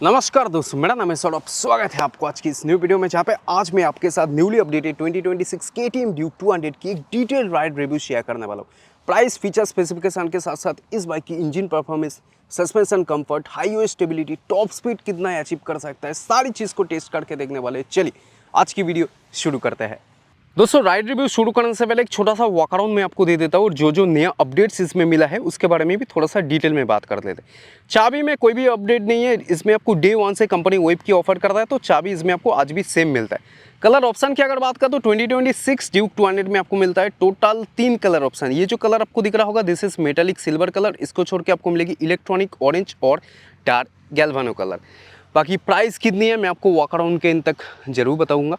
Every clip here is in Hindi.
नमस्कार दोस्तों, मेरा नाम है सौरभ। स्वागत है आपको आज की इस न्यू वीडियो में, जहाँ पे आज मैं आपके साथ न्यूली अपडेटेड 2026 KTM ड्यूक 200 की एक डिटेल राइड रिव्यू शेयर करने वाला हूँ। प्राइस, फीचर, स्पेसिफिकेशन के साथ साथ इस बाइक की engine performance, suspension comfort, highway stability, top speed कितना अचीव कर सकता है, सारी चीज़ को टेस्ट करके देखने वाले। चलिए आज की वीडियो शुरू करते हैं। दोस्तों, राइड रिव्यू शुरू करने से पहले एक छोटा सा वॉक अराउंड मैं आपको दे देता हूँ और जो नया अपडेट्स इसमें मिला है उसके बारे में भी थोड़ा सा डिटेल में बात कर लेते हैं। चाबी में कोई भी अपडेट नहीं है, इसमें आपको डे 1 से कंपनी वेब की ऑफर करता है, तो चाबी इसमें आपको आज भी सेम मिलता है। कलर ऑप्शन की अगर बात करें तो 2026 ड्यूक 200 में आपको मिलता है टोटल 3 कलर ऑप्शन। ये जो कलर आपको दिख रहा होगा this is metallic silver colour, इसको छोड़ के आपको मिलेगी इलेक्ट्रॉनिक ऑरेंज और डार्क गैल्वानो कलर। बाकी प्राइस कितनी है मैं आपको वॉक अराउंड के इन तक जरूर बताऊंगा।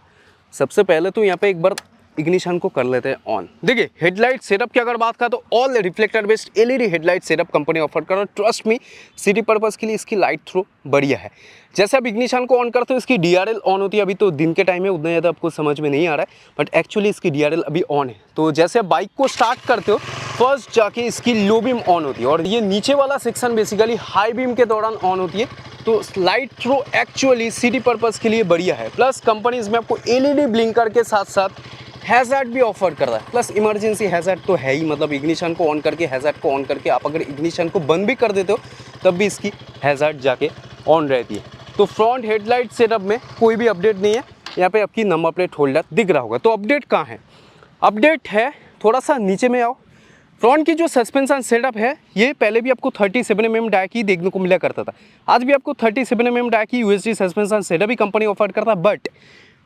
सबसे पहले तो यहाँ पे एक बार इग्निशन को कर लेते हैं ऑन। देखिए हेडलाइट सेटअप की अगर बात करें तो all reflector based LED headlight setup company offer कर रहा है। ट्रस्ट मी, सिटी पर्पस के लिए इसकी लाइट थ्रो बढ़िया है। जैसे आप इग्निशन को ऑन करते हो इसकी डीआरएल ऑन होती है। अभी तो दिन के टाइम में उतना ज़्यादा आपको समझ में नहीं आ रहा है, बट एक्चुअली इसकी डीआरएल अभी ऑन है। तो जैसे आप बाइक को स्टार्ट करते हो फर्स्ट जाके इसकी लो बीम ऑन होती है और ये नीचे वाला सेक्शन बेसिकली हाई बीम के दौरान ऑन होती है। तो light throw actually city purpose के लिए बढ़िया है। प्लस कंपनी इसमें आपको एलईडी ब्लिंकर के साथ साथ हैज़ार्ड भी ऑफर कर रहा है। प्लस इमरजेंसी हैज़ार्ड तो है ही, मतलब इग्निशन को ऑन करके हैज़ार्ड को ऑन करके आप अगर इग्निशन को बंद भी कर देते हो तब भी इसकी हैज़ार्ड जाके ऑन रहती है। तो फ्रंट हेडलाइट सेटअप में कोई भी अपडेट नहीं है। यहाँ पे आपकी नंबर प्लेट होल्डर दिख रहा होगा। तो अपडेट कहाँ है? अपडेट है थोड़ा सा नीचे में आओ। फ्रंट की जो सस्पेंशन सेटअप है ये पहले भी आपको 37 mm डाई की देखने को मिला करता था। आज भी आपको 37 mm डाई की यूएसडी सस्पेंशन सेटअप ही कंपनी ऑफर करता है, बट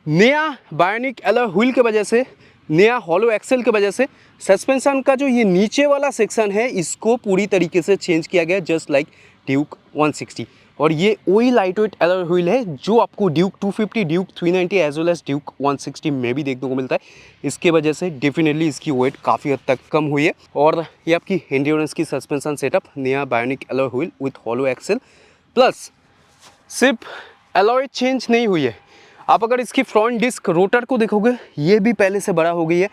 नया बायोनिक अलॉय व्हील की वजह से, नया हॉलो एक्सेल की वजह से सस्पेंशन का जो ये नीचे वाला सेक्शन है इसको पूरी तरीके से चेंज किया गया, जस्ट लाइक ड्यूक 160। और ये वही लाइट वेट अलॉय व्हील है जो आपको Duke 250, Duke 390 as well as Duke 160 में भी देखने को मिलता है। इसके वजह से डेफिनेटली इसकी वेट काफ़ी हद तक कम हुई है। और ये आपकी एंड्योरेंस की सस्पेंशन सेटअप, नया bionic alloy wheel with hollow axle, plus सिर्फ अलॉय चेंज नहीं हुई है। आप अगर इसकी फ्रंट डिस्क रोटर को देखोगे ये भी पहले से बड़ा हो गई है।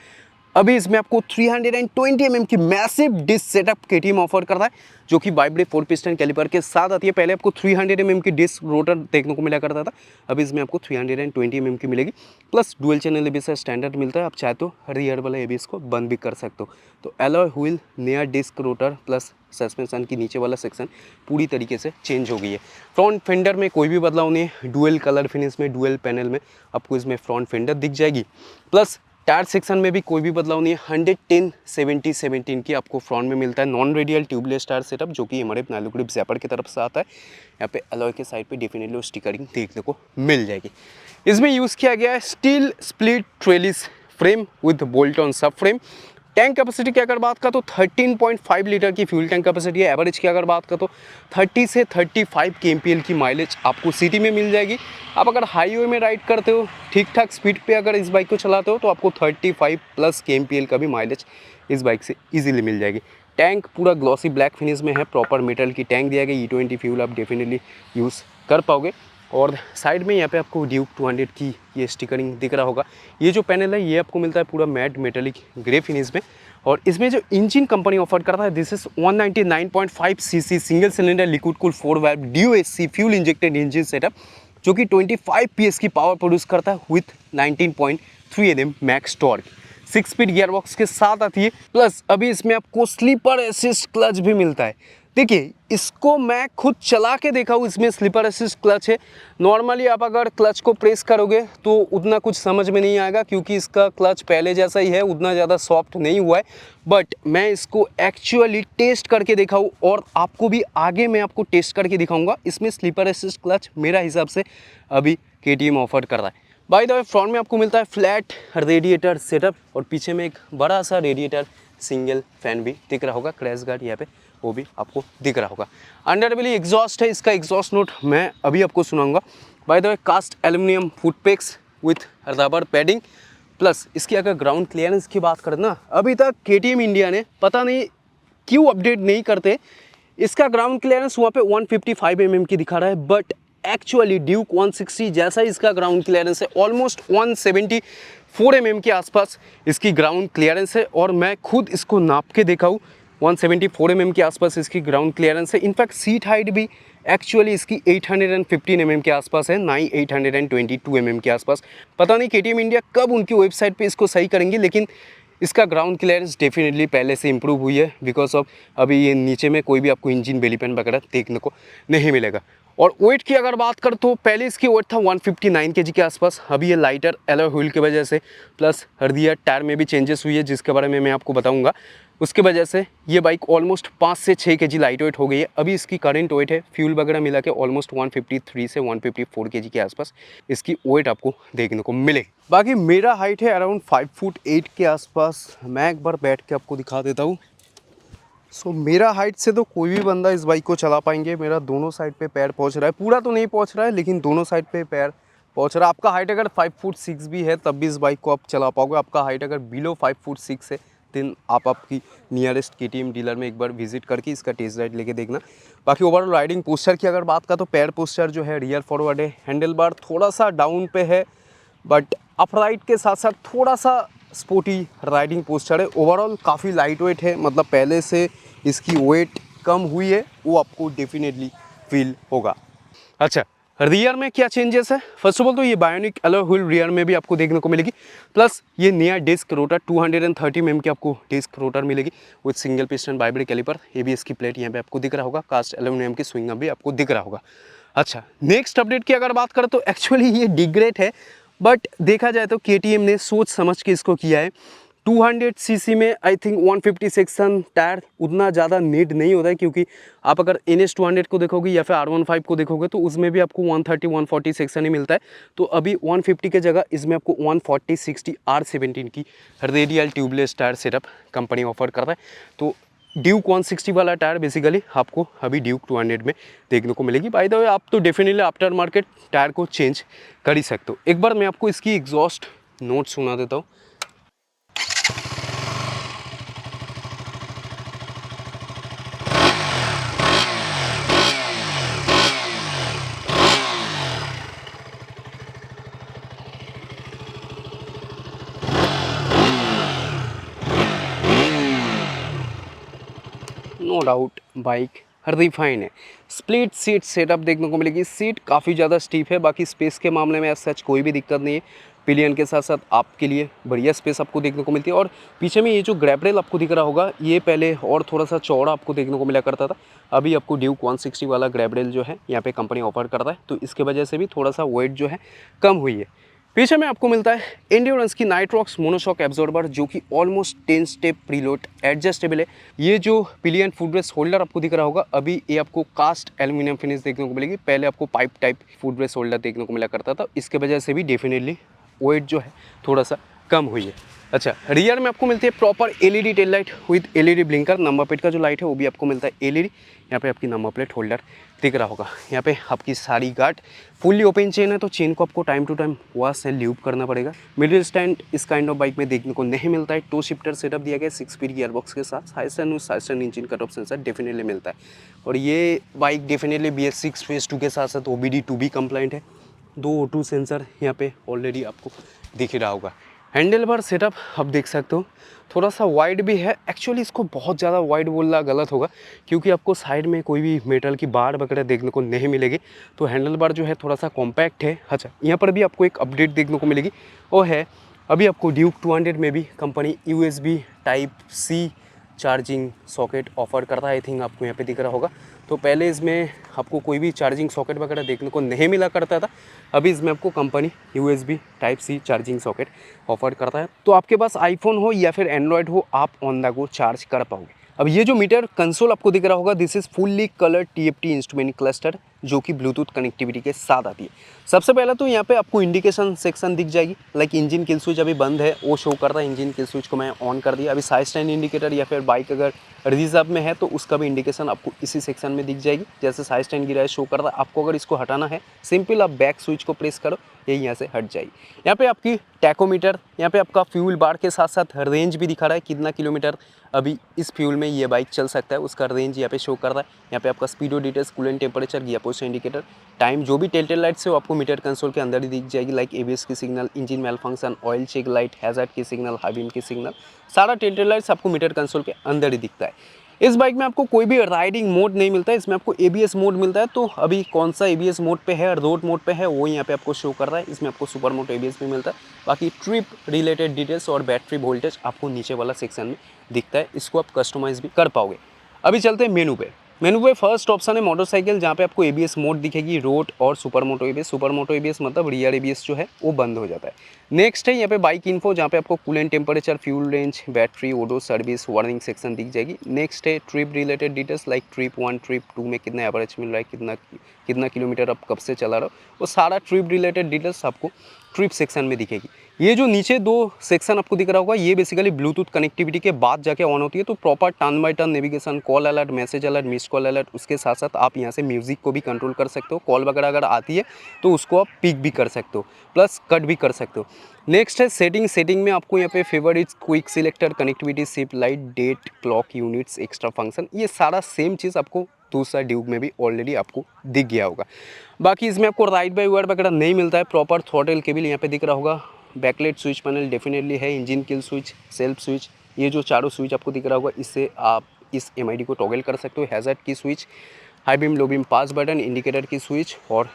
अभी इसमें आपको 320 mm की massive disc setup KTM offer करता है, जो कि वाइब्रे 4 पिस्टन कैलिपर के साथ आती है। पहले आपको 300 mm की डिस्क रोटर देखने को मिला करता था, अभी इसमें आपको 320 mm की मिलेगी। Plus dual channel ABS standard मिलता है। आप चाहे तो रियर वाला एबीएस को बंद भी कर सकते हो। तो अलॉय व्हील, नया डिस्क रोटर प्लस सस्पेंशन की नीचे वाला सेक्शन पूरी तरीके से चेंज हो गई है। फ्रंट फेंडर में कोई भी बदलाव नहीं है। डुअल कलर फिनिश में, डुअल पैनल में आपको इसमें फ्रंट फेंडर दिख जाएगी। प्लस टायर सेक्शन में भी कोई भी बदलाव नहीं है। 110 70 17 की आपको फ्रंट में मिलता है। Non radial tubeless tyre setup जो कि हमारे नालू ग्रिप जैपर की तरफ से आता है। यहाँ पे अलॉय के साइड पे डेफिनेटली स्टिकरिंग देखने को मिल जाएगी। इसमें यूज़ किया गया है steel split trellis frame with bolt on सब फ्रेम। टैंक कैपेसिटी की अगर बात करें तो 13.5 लीटर की फ्यूल टैंक कैपेसिटी है। एवरेज की अगर बात करें तो 30 से 35 kmpl की माइलेज आपको सिटी में मिल जाएगी। आप अगर हाईवे में राइड करते हो, ठीक ठाक स्पीड पे अगर इस बाइक को चलाते हो तो आपको 35 प्लस kmpl का भी माइलेज इस बाइक से इजीली मिल जाएगी। टैंक पूरा ग्लॉसी ब्लैक फिनिश में है, प्रॉपर मेटल की टैंक दिया गया। E20 फ्यूल आप डेफिनेटली यूज़ कर पाओगे। और साइड में यहाँ पे आपको ड्यूक 200 की ये स्टिकरिंग दिख रहा होगा। ये जो पैनल है ये आपको मिलता है पूरा मैट मेटेलिक ग्रे फिनिश में। और इसमें जो इंजन कंपनी ऑफर करता है this is 199.5 CC single cylinder liquid cool 4 valve DOHC fuel injected engine setup, जो कि 25 PS की पावर प्रोड्यूस करता है with 19.3 Nm max torque. 6 speed gearbox के साथ आती है। प्लस अभी इसमें आपको स्लीपर असिस्ट क्लच भी मिलता है। देखिए इसको मैं खुद चला के देखा हूँ, इसमें स्लीपर असिस्ट क्लच है। नॉर्मली आप अगर क्लच को प्रेस करोगे तो उतना कुछ समझ में नहीं आएगा, क्योंकि इसका क्लच पहले जैसा ही है, उतना ज़्यादा सॉफ्ट नहीं हुआ है। बट मैं इसको एक्चुअली टेस्ट करके देखा हूँ और आपको भी आगे मैं आपको टेस्ट करके दिखाऊंगा। इसमें स्लीपर असिस्ट क्लच मेरा हिसाब से अभी KTM ऑफर कर रहा है। बाय द वे फ्रंट में आपको मिलता है फ्लैट रेडिएटर सेटअप और पीछे में एक बड़ा सा रेडिएटर सिंगल फैन भी दिख रहा होगा। क्रैश गार्ड यहाँ पे वो भी आपको दिख रहा होगा। अंडरबेली एग्जॉस्ट है, इसका एग्जॉस्ट नोट मैं अभी आपको सुनाऊंगा। By the way cast aluminium foot pegs with rubber padding. Plus इसकी अगर ग्राउंड क्लियरेंस की बात करें ना, अभी तक KTM इंडिया ने पता नहीं क्यों अपडेट नहीं करते। इसका ग्राउंड क्लियरेंस वहाँ पे 155 mm की दिखा रहा है, बट एक्चुअली ड्यूक 160 जैसा इसका ग्राउंड क्लियरेंस है। ऑलमोस्ट 174 mm के आसपास इसकी ग्राउंड क्लियरेंस है। और मैं खुद इसको नाप के देखा हूँ, 174 mm के आसपास इसकी ग्राउंड क्लियरेंस है। इनफैक्ट सीट हाइट भी एक्चुअली इसकी 815 mm के आसपास है, ना ही 822 mm के आसपास। पता नहीं KTM इंडिया कब उनकी वेबसाइट पे इसको सही करेंगे, लेकिन इसका ग्राउंड क्लियरेंस डेफिनेटली पहले से इंप्रूव हुई है, बिकॉज ऑफ अभी ये नीचे में कोई भी आपको इंजन बेली पैन वगैरह देखने को नहीं मिलेगा। और वेट की अगर बात कर तो पहले इसकी वेट था 159 kg के आसपास। अभी ये लाइटर एलॉय व्हील की वजह से प्लस हरदिया टायर में भी चेंजेस हुई है, जिसके बारे में मैं आपको बताऊंगा। उसके वजह से ये बाइक ऑलमोस्ट 5 से 6 kg लाइट वेट हो गई है। अभी इसकी करंट वेट है फ्यूल वगैरह मिला के ऑलमोस्ट 153 से 154 kg के आसपास इसकी वेट आपको देखने को मिलेगी। बाकी मेरा हाइट है अराउंड 5 फुट 8 के आसपास। मैं एक बार बैठ के आपको दिखा देता हूँ। सो मेरा हाइट से तो कोई भी बंदा इस बाइक को चला पाएंगे। मेरा दोनों साइड पे पैर पहुंच रहा है, पूरा तो नहीं पहुंच रहा है लेकिन दोनों साइड पे पैर पहुंच रहा है। आपका हाइट अगर 5 फुट 6 भी है तब भी इस बाइक को आप चला पाओगे। आपका हाइट अगर बिलो 5 फुट 6 है देन आप आपकी नियरेस्ट KTM डीलर में एक बार विजिट करके इसका टेस्ट राइड लेके देखना। बाकी ओवरऑल राइडिंग पोस्चर की अगर बात का तो पैर पोस्चर जो है रियर फॉरवर्ड है, हैंडल बार थोड़ा सा डाउन पे है, बट अपराइट के साथ साथ थोड़ा सा स्पोर्टी राइडिंग पोस्चर है। ओवरऑल काफ़ी लाइट वेट है, मतलब पहले से इसकी वेट कम हुई है, वो आपको डेफिनेटली फील होगा। अच्छा, रियर में क्या चेंजेस है? फर्स्ट ऑफ ऑल तो ये बायोनिक एलॉय व्हील रियर में भी आपको देखने को मिलेगी, प्लस ये नया डिस्क रोटर 230 mm की आपको डिस्क रोटर मिलेगी with single piston ByBre caliper. ABS की प्लेट यहाँ पे आपको दिख रहा होगा, कास्ट एल्यूमिनियम की स्विंग भी आपको दिख रहा होगा। अच्छा, नेक्स्ट अपडेट की अगर बात करें तो एक्चुअली ये डिग्रेड है, बट देखा जाए तो KTM ने सोच समझ के इसको किया है। 200 सीसी में आई थिंक 150 सेक्शन टायर उतना ज़्यादा नीड नहीं होता है, क्योंकि आप अगर NS 200 को देखोगे या फिर R15 को देखोगे तो उसमें भी आपको 130-140 सेक्शन ही मिलता है। तो अभी 150 के जगह इसमें आपको 140-60 R17 की radial tubeless tyre setup company offer कर रहा है। तो ड्यूक 160 वाला टायर बेसिकली आपको अभी ड्यूक 200 में देखने को मिलेगी। बाय द वे आप तो डेफिनेटली आफ्टर मार्केट टायर को चेंज कर ही सकते हो। एक बार मैं आपको इसकी एग्जॉस्ट नोट सुना देता हूँ। नो डाउट बाइक रिफाइन है। स्प्लिट सीट सेटअप देखने को मिलेगी। सीट काफ़ी ज़्यादा स्टीप है, बाकी स्पेस के मामले में सच कोई भी दिक्कत नहीं है। पिलियन के साथ साथ आपके लिए बढ़िया स्पेस आपको देखने को मिलती है। और पीछे में ये जो ग्रैब रेल आपको दिख रहा होगा, ये पहले और थोड़ा सा चौड़ा आपको देखने को मिला करता था। अभी आपको ड्यूक 160 वाला ग्रैब रेल जो है यहाँ पे कंपनी ऑफर करता है, तो इसके वजह से भी थोड़ा सा वेट जो है कम हुई है। पीछे में आपको मिलता है एंड्योरेंस की नाइट्रॉक्स मोनोशॉक एब्जॉर्बर, जो कि ऑलमोस्ट 10 स्टेप प्रीलोड एडजस्टेबल है। ये जो पिलियन फुटरेस्ट होल्डर आपको दिख रहा होगा, अभी ये आपको कास्ट एल्यूमिनियम फिनिश देखने को मिलेगी। पहले आपको पाइप टाइप फुटरेस्ट होल्डर देखने को मिला करता था, इसके वजह से भी डेफिनेटली वेट जो है थोड़ा सा कम हुई है। अच्छा, रियर में आपको मिलती है proper LED tail light with LED blinker. Number plate का जो लाइट है वो भी आपको मिलता है LED। यहाँ पे आपकी नंबर प्लेट होल्डर दिख रहा होगा। यहाँ पे आपकी सारी गार्ड फुल्ली ओपन चेन है, तो चेन को आपको time to time wash and lube करना पड़ेगा। मिडिल स्टैंड इस काइंड ऑफ बाइक में देखने को नहीं मिलता है। 2 शिफ्टर सेटअप दिया गया 6 स्पीड गियरबॉक्स के साथ। Side engine cut off sensor definitely मिलता है। और ये बाइक डेफिनेटली BS6 फेज 2 के साथ साथ OBD2B कंप्लाइंट है। 2 O2 सेंसर यहाँ पे ऑलरेडी आपको दिख रहा होगा। हैंडल बार सेटअप आप देख सकते हो, थोड़ा सा वाइड भी है। एक्चुअली इसको बहुत ज़्यादा वाइड बोलना गलत होगा, क्योंकि आपको साइड में कोई भी मेटल की बार वगैरह देखने को नहीं मिलेगी। तो हैंडल बार जो है थोड़ा सा कॉम्पैक्ट है। अच्छा, यहाँ पर भी आपको एक अपडेट देखने को मिलेगी, वो है अभी आपको ड्यूक 200 में भी company USB Type-C charging socket offer करता है। आई थिंक आपको यहाँ पे दिख रहा होगा। तो पहले इसमें आपको कोई भी चार्जिंग सॉकेट वगैरह देखने को नहीं मिला करता था, अभी इसमें आपको company USB Type-C charging socket offer करता है। तो आपके पास आईफोन हो या फिर एंड्रॉयड हो, आप ऑन द गो चार्ज कर पाओगे। अब ये जो मीटर कंसोल आपको दिख रहा होगा, this is fully colour TFT instrument cluster, जो कि ब्लूटूथ कनेक्टिविटी के साथ आती है। सबसे पहले तो यहाँ पे आपको इंडिकेशन सेक्शन दिख जाएगी, लाइक इंजन किल स्विच अभी बंद है, वो शो करता है। इंजन किल स्विच को मैं ऑन कर दिया। अभी साइड स्टैंड इंडिकेटर या फिर बाइक अगर रिजर्व में है तो उसका भी इंडिकेशन आपको इसी सेक्शन में दिख जाएगी। जैसे साइड स्टैंड गिरा है शो कर रहा है। आपको अगर इसको हटाना है, सिंपल आप बैक स्विच को प्रेस करो, ये यहाँ से हट जाएगी। यहाँ पे आपकी टैकोमीटर, यहाँ पे आपका फ्यूल बार के साथ साथ रेंज भी दिखा रहा है, कितना किलोमीटर अभी इस फ्यूल में ये बाइक चल सकता है, उसका रेंज यहाँ पे शो कर रहा है। यहाँ पे आपका speedo details, coolant temperature, gear position indicator, time, जो भी टेल लाइट से वो आपको मीटर कंसोल के अंदर ही दिख जाएगी। लाइक ABS की signal, engine malfunction, oil check light, hazard की सिग्नल, हाई बीम की सिग्नल, सारा टेल लाइट्स आपको मीटर कंसोल के अंदर ही दिखता है। इस बाइक में आपको कोई भी राइडिंग मोड नहीं मिलता है, इसमें आपको ABS मोड मिलता है। तो अभी कौन सा ABS मोड पे है, रोड मोड पे है, वो यहाँ पे आपको शो कर रहा है। इसमें आपको सुपर मोटो ABS भी मिलता है। बाकी ट्रिप रिलेटेड डिटेल्स और बैटरी वोल्टेज आपको नीचे वाला सेक्शन में दिखता है, इसको आप कस्टमाइज़ भी कर पाओगे। अभी चलते हैं मेनू पे। मेनू पे फर्स्ट ऑप्शन है मोटरसाइकिल, जहाँ पे आपको ABS मोड दिखेगी, रोड और super moto ABS। Super moto ABS मतलब रियर ABS जो है वो बंद हो जाता है। नेक्स्ट है यहाँ पे बाइक इन्फो, जहाँ पे आपको coolant temperature, fuel range, battery, odo, service, warning section दिख जाएगी। नेक्स्ट है trip related details like trip 1, trip 2 में कितना एवरेज मिल रहा है, कितना किलोमीटर आप कब से चला रहे हो, वो सारा ट्रिप रिलेटेड डिटेल्स आपको ट्रिप सेक्शन में दिखेगी। ये जो नीचे 2 सेक्शन आपको दिख रहा होगा, ये बेसिकली ब्लूटूथ कनेक्टिविटी के बाद जाके ऑन होती है। तो proper turn by turn navigation, call alert, message alert, miss call alert, उसके साथ साथ आप यहाँ से म्यूज़िक को भी कंट्रोल कर सकते हो। कॉल वगैरह अगर आती है तो उसको आप पिक भी कर सकते हो, प्लस कट भी कर सकते हो। नेक्स्ट है सेटिंग में आपको यहाँ पे favourites, quick selector, connectivity, shift light, date, clock units, extra function, ये सारा सेम चीज़ आपको दूसरा ड्यूक में भी ऑलरेडी आपको दिख गया होगा। बाकी इसमें आपको राइड बाय वायर वगैरह नहीं मिलता है। प्रॉपर थ्रॉटल केबल यहाँ पे दिख रहा होगा। बैकलाइट स्विच पैनल डेफिनेटली है, engine kill switch, self switch, ये जो चारों स्विच आपको दिख रहा होगा, इससे आप इस MID को टॉगल कर सकते हो। हैज़र्ड की switch, high beam, low beam, pass button, indicator की स्विच और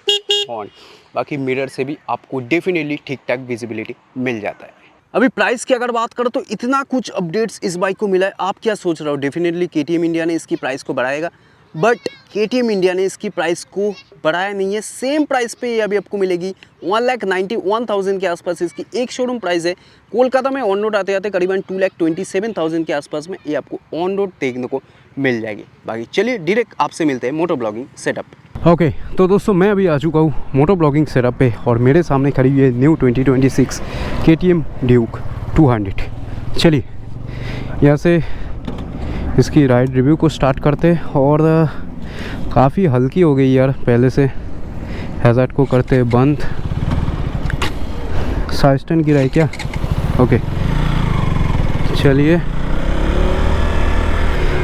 ऑन। बाकी मिरर से भी आपको डेफिनेटली ठीक ठाक विजिबिलिटी मिल जाता है। अभी प्राइस की अगर बात करो तो इतना कुछ अपडेट्स इस बाइक को मिला है। आप क्या सोच रहे हो? डेफिनेटली KTM इंडिया ने इसकी प्राइस को बढ़ाएगा, बट KTM इंडिया ने इसकी प्राइस को बढ़ाया नहीं है। सेम प्राइस पे ये अभी आपको मिलेगी। 1,91,000 के आसपास इसकी एक शोरूम प्राइस है। कोलकाता में ऑन रोड आते आते करीबन 2,27,000 के आसपास में ये आपको ऑन रोड देखने को मिल जाएगी। बाकी चलिए डायरेक्ट आपसे मिलते हैं मोटो ब्लॉगिंग सेटअप। ओके, तो दोस्तों मैं अभी आ चुका हूँ मोटो ब्लॉगिंग सेटअप पे और मेरे सामने खड़ी हुई है न्यू 2026 KTM ड्यूक 200। चलिए यहाँ से इसकी राइड रिव्यू को स्टार्ट करते हैं। और काफ़ी हल्की हो गई यार पहले से। हैज़ार्ड को करते बंद। साइड स्टैंड गिरा है क्या? ओके, चलिए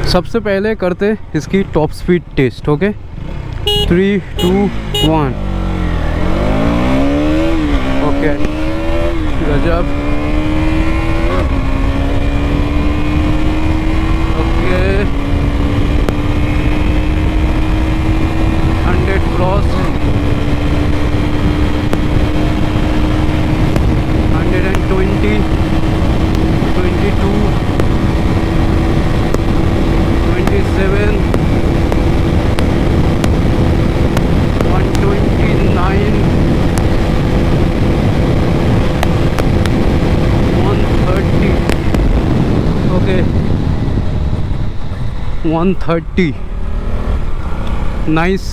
सबसे पहले करते इसकी top speed test. Okay, 3, 2, 1। Okay, गजब। Okay, 100 cross, 120, 22, 27, 129, 130। Okay, 130। Nice.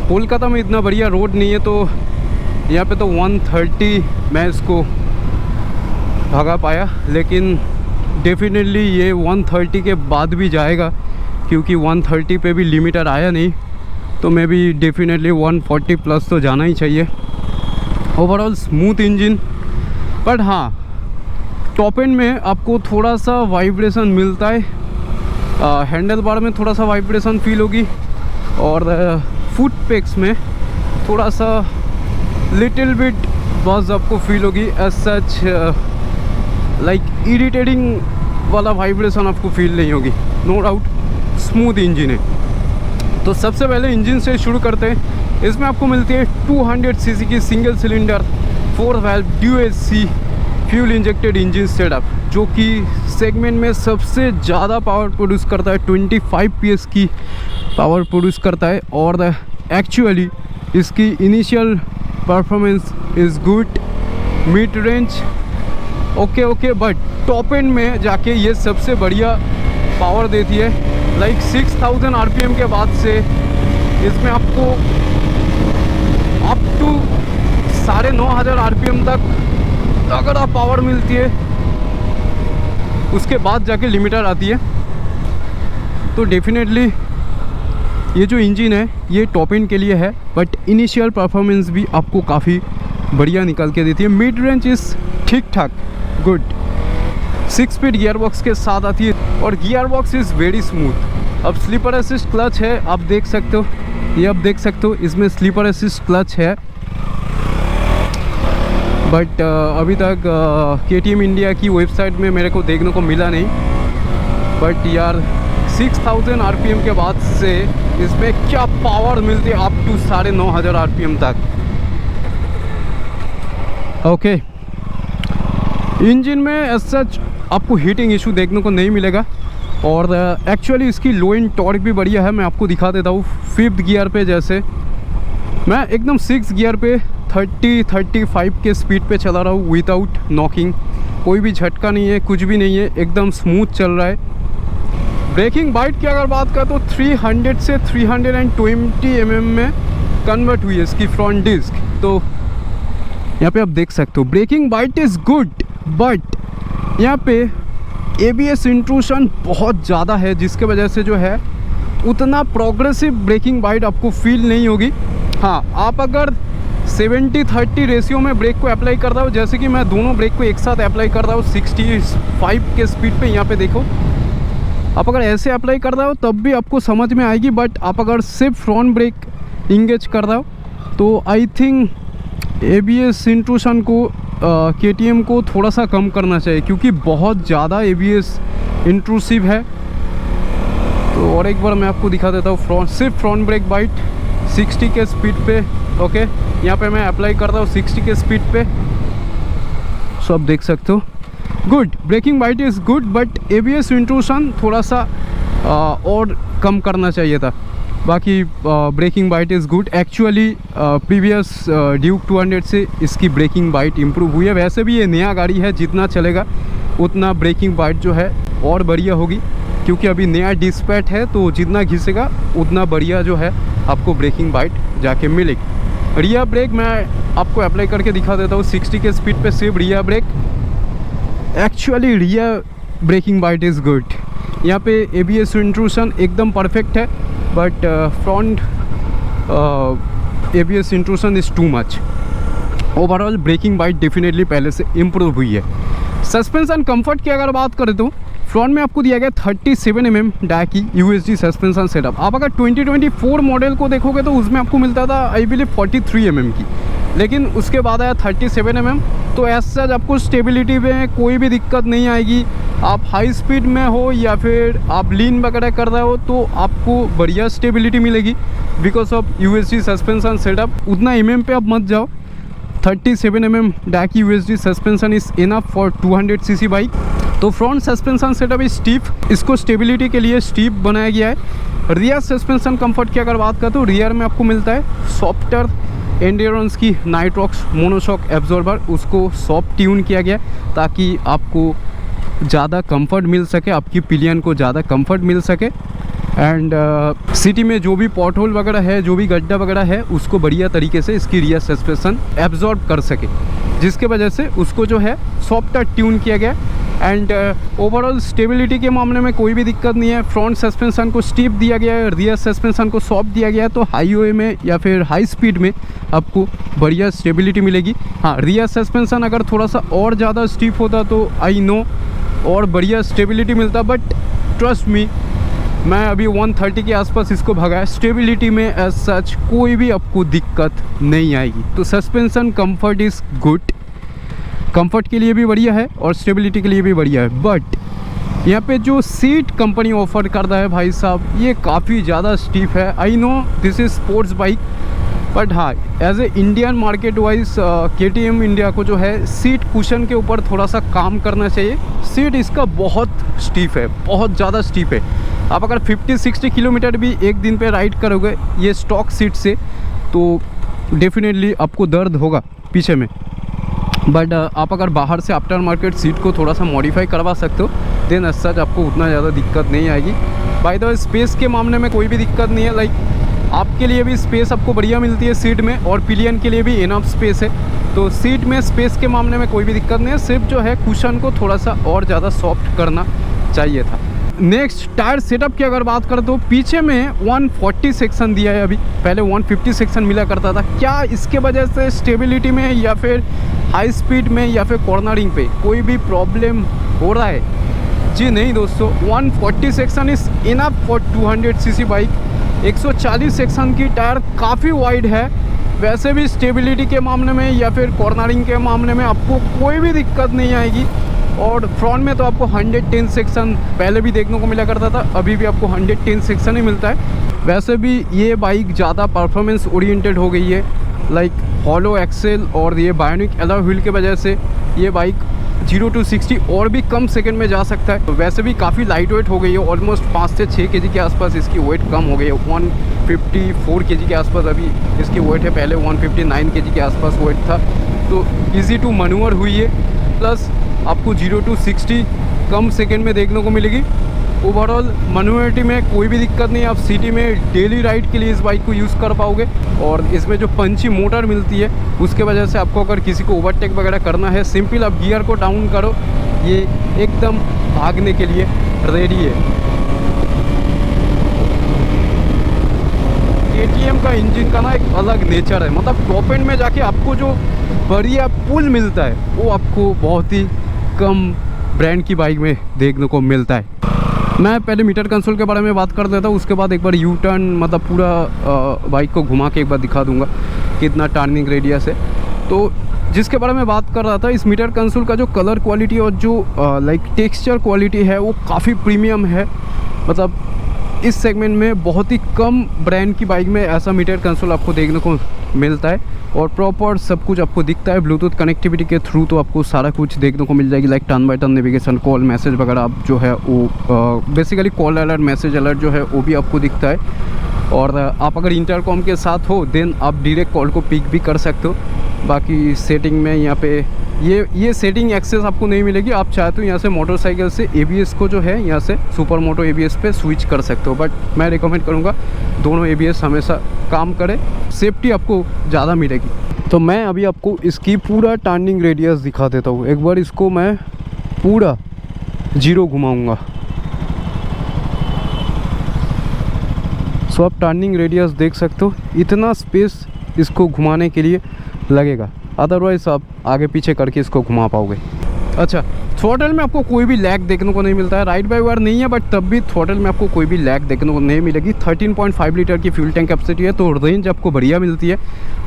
Kolkata में इतना बढ़िया रोड नहीं है, तो यहाँ पे तो 130 मैं इसको भगा पाया, लेकिन डेफिनेटली ये 130 के बाद भी जाएगा, क्योंकि 130 पे भी लिमिटर आया नहीं, तो मैं भी डेफिनेटली 140 प्लस तो जाना ही चाहिए। ओवरऑल स्मूथ इंजन, बट हाँ टॉप एंड में आपको थोड़ा सा वाइब्रेशन मिलता है। हैंडल बार में थोड़ा सा वाइब्रेशन फील होगी, और फुट पेक्स में थोड़ा सा लिटिल बिट बज़ आपको फील होगी। एज सच लाइक इरिटेटिंग वाला वाइब्रेशन आपको फील नहीं होगी। नो डाउट स्मूथ इंजन है। तो सबसे पहले इंजन से शुरू करते हैं। इसमें आपको मिलती है 200 सीसी की single cylinder 4 valve DOHC fuel injected engine setup, जो कि सेगमेंट में सबसे ज़्यादा पावर प्रोड्यूस करता है। 25 PS की पावर प्रोड्यूस करता है, और एक्चुअली इसकी initial performance is good. Mid range okay, but top and में जाके ये सबसे बढ़िया पावर देती है। लाइक 6000 RPM के बाद से इसमें आपको अप टू 9,500 RPM तक अगर आप पावर मिलती है, उसके बाद जाके लिमिटर आती है। तो डेफिनेटली ये जो इंजन है ये टॉप एंड के लिए है, बट इनिशियल परफॉर्मेंस भी आपको काफ़ी बढ़िया निकल के देती है। मिड रेंज इज़ ठीक ठाक गुड। 6 स्पीड गियर बॉक्स के साथ आती है, और gear box is very smooth. अब स्लीपर असिस्ट क्लच है, आप देख सकते हो, ये आप देख सकते हो इसमें स्लीपर असिस्ट क्लच है। बट अभी तक KTM इंडिया की वेबसाइट में मेरे को देखने को मिला नहीं। बट यार 6000 RPM के बाद से इसमें क्या पावर मिलती है, अप टू 9500 RPM तक। ओके, इंजन में एज सच आपको हीटिंग इशू देखने को नहीं मिलेगा और एक्चुअली इसकी लो एंड टॉर्क भी बढ़िया है। मैं आपको दिखा देता हूँ। 5th गियर पे जैसे मैं एकदम 6th गियर पे 30-35 के स्पीड पे चला रहा हूँ विदाउट नॉकिंग। कोई भी झटका नहीं है, कुछ भी नहीं है, एकदम स्मूथ चल रहा है। ब्रेकिंग बाइट की अगर बात करें तो 300 से 320 mm में कन्वर्ट हुई है इसकी फ्रंट डिस्क। तो यहाँ पे आप देख सकते हो braking bite is good, but यहाँ पे ABS इंट्रूशन बहुत ज़्यादा है, जिसके वजह से जो है उतना प्रोग्रेसिव ब्रेकिंग बाइट आपको फील नहीं होगी। हाँ, आप अगर 70-30 रेशियो में ब्रेक को अप्लाई कर रहा हो, जैसे कि मैं दोनों ब्रेक को एक साथ अप्लाई कर रहा हूँ 65 के स्पीड पे, यहाँ पे देखो, आप अगर ऐसे अप्लाई कर रहे हो तब भी आपको समझ में आएगी। बट आप अगर सिर्फ फ्रंट ब्रेक इंगेज कर रहे हो तो आई थिंक ABS इंट्रूशन को KTM को थोड़ा सा कम करना चाहिए, क्योंकि बहुत ज़्यादा ABS इंट्रूसिव है। तो और एक बार मैं आपको दिखा देता हूँ सिर्फ फ्रंट ब्रेक बाइट 60 के स्पीड पे। ओके, यहाँ पे मैं अप्लाई करता हूँ 60 के स्पीड पे, सो आप देख सकते हो। Good, braking bite is good, but ABS intrusion थोड़ा सा और कम करना चाहिए था। बाकी braking bite is good. Actually previous Duke 200 से इसकी ब्रेकिंग बाइट इम्प्रूव हुई है। वैसे भी ये नया गाड़ी है, जितना चलेगा उतना ब्रेकिंग बाइट जो है और बढ़िया होगी, क्योंकि अभी नया डिस्पैच है, तो जितना घिसेगा उतना बढ़िया जो है आपको ब्रेकिंग बाइट जाके मिलेगी। रियर ब्रेक मैं आपको अप्लाई करके दिखा देता हूँ 60 के स्पीड पे सिर्फ rear brake. Actually rear braking bite is good. यहाँ पे ABS इंट्रूशन एकदम परफेक्ट है, but front ABS intrusion is too much. Overall braking bite definitely पहले से इम्प्रूव हुई है। सस्पेंशन कंफर्ट की अगर बात करें तो फ्रंट में आपको दिया गया 37 mm डायकी USD सस्पेंशन सेटअप। आप अगर 2024 मॉडल को देखोगे तो उसमें आपको मिलता था आई बिलीव 43 mm की, लेकिन उसके बाद आया 37 mm। तो एज सच आपको स्टेबिलिटी में कोई भी दिक्कत नहीं आएगी। आप हाई स्पीड में हो या फिर आप लीन वगैरह कर रहे हो तो आपको बढ़िया स्टेबिलिटी मिलेगी because of USD suspension setup. उतना MM पे आप मत जाओ। 37 mm डायकी USD suspension is enough for 200 cc bike. तो फ्रंट सस्पेंशन सेटअप इज स्टीफ, इसको स्टेबिलिटी के लिए स्टीफ बनाया गया है। रियर सस्पेंशन कंफर्ट की अगर बात करें तो रियर में आपको मिलता है सॉफ्टर एंड्योरेंस की नाइट्रॉक्स मोनोशॉक एब्जॉर्बर, उसको सॉफ्ट ट्यून किया गया ताकि आपको ज़्यादा कंफर्ट मिल सके, आपकी पिलियन को ज़्यादा कंफर्ट मिल सके। एंड सिटी में जो भी पॉट होल वगैरह है, जो भी गड्ढा वगैरह है, उसको बढ़िया तरीके से इसकी रियर सस्पेंशन एब्जॉर्ब कर सके, जिसके वजह से उसको जो है सॉफ्टर ट्यून किया गया। एंड ओवरऑल स्टेबिलिटी के मामले में कोई भी दिक्कत नहीं है। फ्रंट सस्पेंशन को स्टीफ दिया गया है, रियर सस्पेंशन को सॉफ्ट दिया गया है, तो हाईवे में या फिर हाई स्पीड में आपको बढ़िया स्टेबिलिटी मिलेगी। हाँ, रियर सस्पेंशन अगर थोड़ा सा और ज़्यादा स्टीफ होता तो आई नो और बढ़िया स्टेबिलिटी मिलता, बट ट्रस्ट मी, मैं अभी 130 के आसपास इसको भगाया। स्टेबिलिटी में एज सच कोई भी आपको दिक्कत नहीं आएगी। तो suspension comfort is good, comfort के लिए भी बढ़िया है और स्टेबिलिटी के लिए भी बढ़िया है। बट यहाँ पे जो सीट कंपनी ऑफर करता है भाई साहब, ये काफ़ी ज़्यादा स्टीफ है। I know this is sports bike, but हाँ, as a Indian market wise KTM India को जो है सीट कुशन के ऊपर थोड़ा सा काम करना चाहिए। सीट इसका बहुत स्टीफ है, बहुत ज़्यादा स्टीफ है। आप अगर 50-60 किलोमीटर भी एक दिन पे राइड करोगे ये स्टॉक सीट से तो डेफिनेटली आपको दर्द होगा पीछे में। बट आप अगर बाहर से आफ्टर मार्केट सीट को थोड़ा सा मॉडिफाई करवा सकते हो देन एज सच आपको उतना ज़्यादा दिक्कत नहीं आएगी। बाय द वे, स्पेस के मामले में कोई भी दिक्कत नहीं है। लाइक आपके लिए भी स्पेस आपको बढ़िया मिलती है सीट में और पिलियन के लिए भी इनफ स्पेस है। तो सीट में स्पेस के मामले में कोई भी दिक्कत नहीं है, सिर्फ जो है कुशन को थोड़ा सा और ज़्यादा सॉफ्ट करना चाहिए था। नेक्स्ट, टायर सेटअप की अगर बात करें तो पीछे में 140 सेक्शन दिया है, अभी पहले 150 सेक्शन मिला करता था। क्या इसके वजह से स्टेबिलिटी में या फिर हाई स्पीड में या फिर कॉर्नरिंग पे कोई भी प्रॉब्लम हो रहा है? जी नहीं दोस्तों, 140 section is enough for 200 cc bike. 140 section की टायर काफ़ी वाइड है वैसे भी स्टेबिलिटी के मामले में या फिर कॉर्नरिंग के मामले में आपको कोई भी दिक्कत नहीं आएगी। और फ्रंट में तो आपको 110 सेक्शन पहले भी देखने को मिला करता था, अभी भी आपको 110 सेक्शन ही मिलता है। वैसे भी ये बाइक ज़्यादा परफॉर्मेंस ओरिएंटेड हो गई है, लाइक हॉलो एक्सेल और ये बायोनिक अलॉय व्हील के वजह से ये बाइक 0 to 60 और भी कम सेकंड में जा सकता है। वैसे भी काफ़ी लाइट वेट हो गई है, ऑलमोस्ट 5 से 6 kg के आसपास इसकी वेट कम हो गई है। 154 kg के आसपास अभी इसकी वेट है, पहले 159 kg के आसपास वेट था। तो ईजी टू मनूवर हुई है, प्लस आपको 0 to 60 कम सेकंड में देखने को मिलेगी। ओवरऑल मैन्युअलिटी में कोई भी दिक्कत नहीं, आप सिटी में डेली राइड के लिए इस बाइक को यूज़ कर पाओगे। और इसमें जो पंची मोटर मिलती है उसके वजह से आपको अगर किसी को ओवरटेक वगैरह करना है, सिंपल आप गियर को डाउन करो, ये एकदम भागने के लिए रेडी है। KTM का इंजन का ना एक अलग नेचर है, मतलब टॉप एंड में जाके आपको जो बढ़िया पुल मिलता है वो आपको बहुत ही कम ब्रांड की बाइक में देखने को मिलता है। मैं पहले मीटर कंसोल के बारे में बात कर देता हूँ, उसके बाद एक बार यू टर्न मतलब पूरा बाइक को घुमा के एक बार दिखा दूंगा कितना टर्निंग रेडियस है। तो जिसके बारे में बात कर रहा था, इस मीटर कंसोल का जो कलर क्वालिटी और जो लाइक टेक्सचर क्वालिटी है वो काफ़ी प्रीमियम है। मतलब इस सेगमेंट में बहुत ही कम ब्रांड की बाइक में ऐसा मीटर कंसोल आपको देखने को मिलता है और प्रॉपर सब कुछ आपको दिखता है। ब्लूटूथ कनेक्टिविटी के थ्रू तो आपको सारा कुछ देखने को मिल जाएगी, like turn by turn navigation, call message वगैरह आप जो है वो basically call alert message alert जो है वो भी आपको दिखता है। और आप अगर इंटरकॉम के साथ हो देन आप डायरेक्ट कॉल को पिक भी कर सकते हो। बाकी सेटिंग में यहाँ पे ये सेटिंग एक्सेस आपको नहीं मिलेगी। आप चाहे तो यहाँ से मोटरसाइकिल से ABS को जो है यहाँ से सुपर मोटो ABS पे स्विच कर सकते हो, बट मैं रिकमेंड करूँगा दोनों ABS हमेशा काम करे, सेफ्टी आपको ज़्यादा मिलेगी। तो मैं अभी आपको इसकी पूरा टर्निंग रेडियस दिखा देता हूँ। एक बार इसको मैं पूरा 0 घुमाऊँगा, सो आप टर्निंग रेडियस देख सकते हो। इतना स्पेस इसको घुमाने के लिए लगेगा, अदरवाइज़ आप आगे पीछे करके इसको घुमा पाओगे। अच्छा, थ्रॉटल में आपको कोई भी लैग देखने को नहीं मिलता है, राइड बाय वायर नहीं है, बट तब भी थ्रॉटल में आपको कोई भी लैग देखने को नहीं मिलेगी। 13.5 लीटर की फ्यूल टैंक कैपेसिटी है, तो रेंज आपको बढ़िया मिलती है।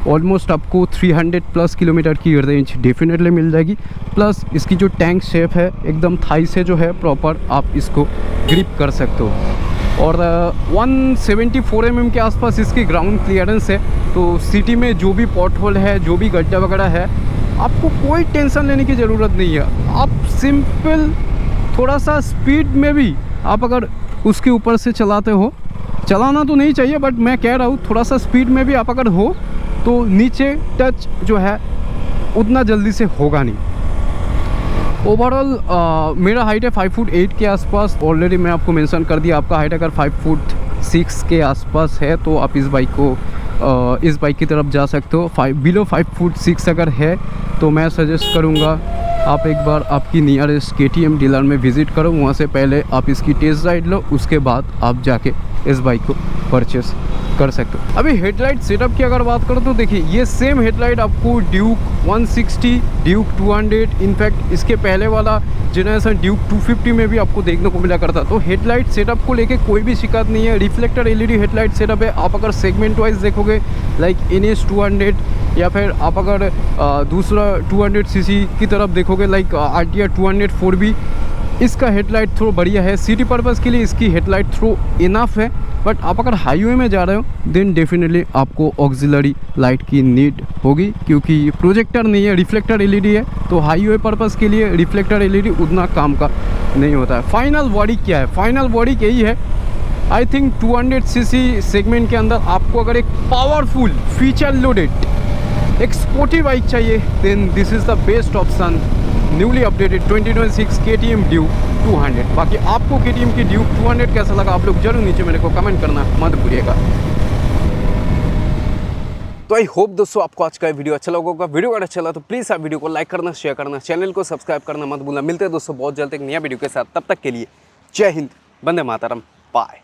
ऑलमोस्ट आपको 300+ किलोमीटर की रेंज डेफिनेटली मिल जाएगी। प्लस इसकी जो टैंक शेप है एकदम थाई से जो है प्रॉपर आप इसको ग्रिप कर सकते हो। और 174 mm के आसपास इसकी ग्राउंड क्लियरेंस है। तो सिटी में जो भी पॉट होल है, जो भी गड्ढा वगैरह है, आपको कोई टेंशन लेने की ज़रूरत नहीं है। आप सिंपल थोड़ा सा स्पीड में भी आप अगर उसके ऊपर से चलाते हो, चलाना तो नहीं चाहिए बट मैं कह रहा हूँ थोड़ा सा स्पीड में भी आप अगर हो तो नीचे टच जो है उतना जल्दी से होगा नहीं। ओवरऑल मेरा हाइट है 5 फुट 8 के आसपास। ऑलरेडी मैं आपको मेंशन कर दिया, आपका हाइट अगर 5 फुट 6 के आसपास है तो आप इस बाइक की तरफ जा सकते हो। बिलो 5 फुट 6 अगर है तो मैं सजेस्ट करूँगा आप एक बार आपकी नियरेस्ट KTM डीलर में विज़िट करो, वहाँ से पहले आप इसकी टेस्ट राइड लो, उसके बाद आप जाके इस बाइक को परचेस कर सकते हो। अभी हेडलाइट सेटअप की अगर बात करो तो देखिए ये सेम हेडलाइट आपको ड्यूक 160, ड्यूक 200, इनफैक्ट इसके पहले वाला जनरेशन ड्यूक 250 में भी आपको देखने को मिला करता। तो हेडलाइट सेटअप को लेके कोई भी शिकायत नहीं है। रिफ्लेक्टर LED हेडलाइट सेटअप है। आप अगर सेगमेंट वाइज देखोगे लाइक NS 200 या फिर आप अगर दूसरा 200cc की तरफ देखोगे लाइक RTR 204B, इसका हेडलाइट थ्रो बढ़िया है। सिटी पर्पज़ के लिए इसकी हेडलाइट थ्रो इनफ है, बट आप अगर हाईवे में जा रहे हो देन डेफिनेटली आपको ऑक्सिलरी लाइट की नीड होगी, क्योंकि प्रोजेक्टर नहीं है, रिफ्लेक्टर LED है। तो हाईवे पर्पज़ के लिए रिफ्लेक्टर LED उतना काम का नहीं होता है। फाइनल बॉडी क्या है? फाइनल बॉडी यही है। आई थिंक 200cc सेगमेंट के अंदर आपको अगर एक पावरफुल फीचर लोडेड एक स्पोर्टी बाइक चाहिए then this is the best option, newly updated 2026 KTM Duke 200। बाकी आपको KTM की ड्यूक 200 कैसा लगा आप लोग जरूर नीचे मेरे को कमेंट करना मत भूलिएगा। तो आई होप दोस्तों आपको आज का वीडियो अच्छा लगा होगा। वीडियो अगर अच्छा लगा तो प्लीज़ आप वीडियो को लाइक करना, शेयर करना, चैनल को सब्सक्राइब करना मत भूलना। मिलते हैं दोस्तों बहुत जल्द एक नया वीडियो के साथ, तब तक के लिए जय हिंद, वंदे मातरम, बाय।